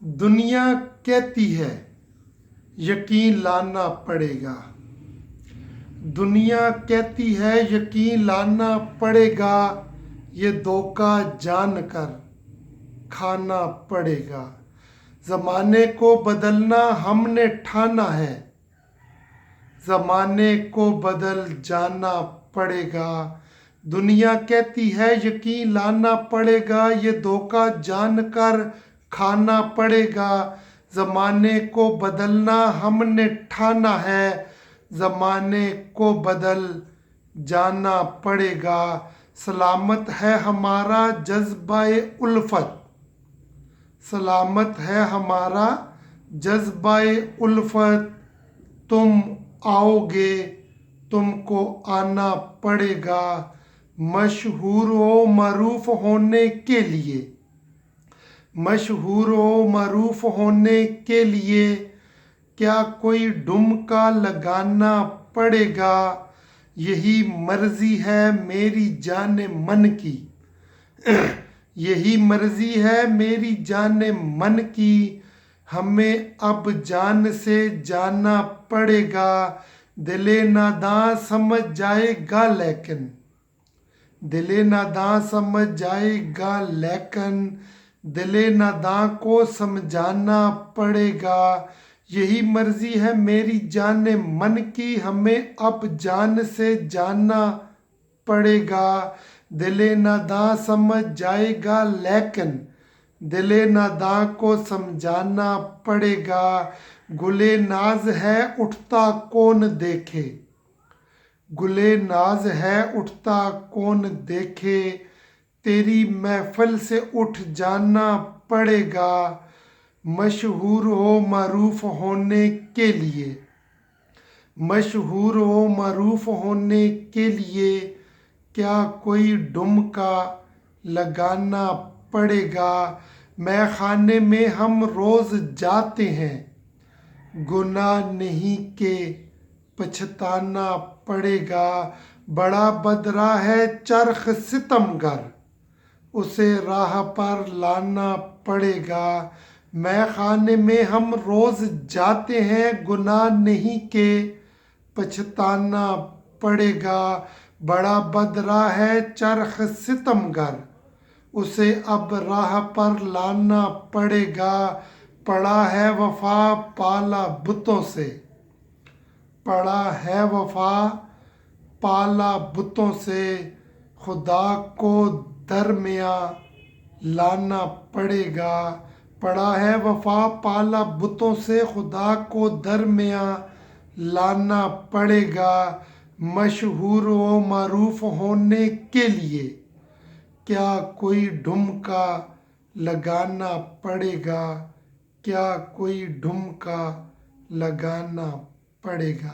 دنیا کہتی ہے یقین لانا پڑے گا، دنیا کہتی ہے یقین لانا پڑے گا، یہ دھوکہ جان کر کھانا پڑے گا۔ زمانے کو بدلنا ہم نے ٹھانا ہے، زمانے کو بدل جانا پڑے گا۔ دنیا کہتی ہے یقین لانا پڑے گا، یہ دھوکہ جان کر کھانا پڑے گا۔ زمانے کو بدلنا ہم نے ٹھانا ہے، زمانے کو بدل جانا پڑے گا۔ سلامت ہے ہمارا جذبہ الفت، سلامت ہے ہمارا جذبہ الفت، تم آؤ گے تم کو آنا پڑے گا۔ مشہور و معروف ہونے کے لیے، مشہور و معروف ہونے کے لیے کیا کوئی ڈمکا لگانا پڑے گا؟ یہی مرضی ہے میری جان من کی، یہی مرضی ہے میری جان من کی، ہمیں اب جان سے جانا پڑے گا۔ دل ناداں سمجھ جائے گا لیکن، دل ناداں سمجھ جائے گا لیکن، دل ناداں کو سمجھانا پڑے گا۔ یہی مرضی ہے میری جان من کی، ہمیں اب جان سے جانا پڑے گا۔ دل ناداں سمجھ جائے گا لیکن، دل ناداں کو سمجھانا پڑے گا۔ گل ناز ہے اٹھتا کون دیکھے، گل ناز ہے اٹھتا کون دیکھے، تیری محفل سے اٹھ جانا پڑے گا۔ مشہور و معروف ہونے کے لیے، مشہور و معروف ہونے کے لیے کیا کوئی ڈمکا لگانا پڑے گا؟ مے خانے میں ہم روز جاتے ہیں، گناہ نہیں کہ پچھتانا پڑے گا۔ بڑا بدراہ ہے چرخ ستم گر، اسے راہ پر لانا پڑے گا۔ مے خانے میں ہم روز جاتے ہیں، گناہ نہیں کہ پچھتانا پڑے گا۔ بڑا بدراہ ہے چرخ ستم گر، اسے اب راہ پر لانا پڑے گا۔ پڑا ہے وفا پالا بتوں سے، پڑا ہے وفا پالا بتوں سے، خدا کو درمیاں لانا پڑے گا۔ پڑا ہے وفا پالا بتوں سے، خدا کو درمیاں لانا پڑے گا۔ مشہور و معروف ہونے کے لیے کیا کوئی ڈمکا لگانا پڑے گا؟ کیا کوئی ڈمکا لگانا پڑے گا؟